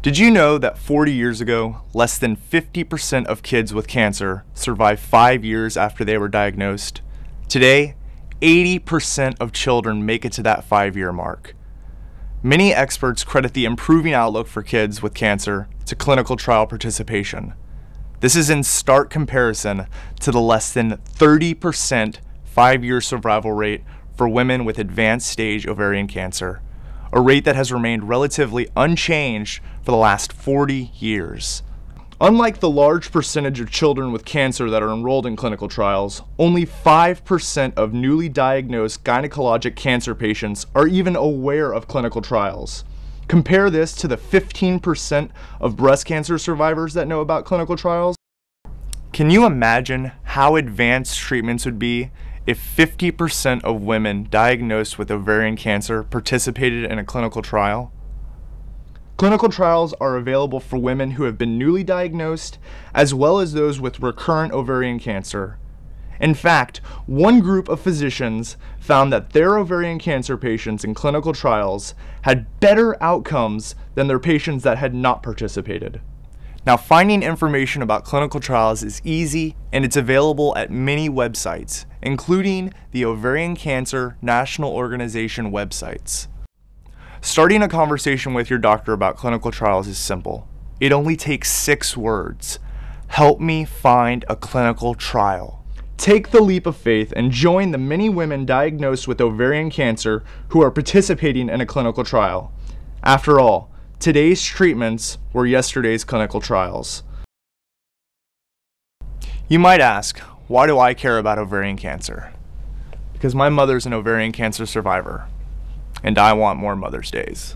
Did you know that 40 years ago, less than 50% of kids with cancer survived 5 years after they were diagnosed? Today, 80% of children make it to that 5-year mark. Many experts credit the improving outlook for kids with cancer to clinical trial participation. This is in stark comparison to the less than 30% 5-year survival rate for women with advanced stage ovarian cancer, a rate that has remained relatively unchanged for the last 40 years. Unlike the large percentage of children with cancer that are enrolled in clinical trials, only 5% of newly diagnosed gynecologic cancer patients are even aware of clinical trials. Compare this to the 15% of breast cancer survivors that know about clinical trials. Can you imagine how advanced treatments would be if 50% of women diagnosed with ovarian cancer participated in a clinical trial? Clinical trials are available for women who have been newly diagnosed, as well as those with recurrent ovarian cancer. In fact, one group of physicians found that their ovarian cancer patients in clinical trials had better outcomes than their patients that had not participated. Now, finding information about clinical trials is easy, and it's available at many websites, including the Ovarian Cancer National Organization websites. Starting a conversation with your doctor about clinical trials is simple. It only takes 6 words. Help me find a clinical trial. Take the leap of faith and join the many women diagnosed with ovarian cancer who are participating in a clinical trial. After all, today's treatments were yesterday's clinical trials. You might ask, why do I care about ovarian cancer? Because my mother's an ovarian cancer survivor, and I want more Mother's Days.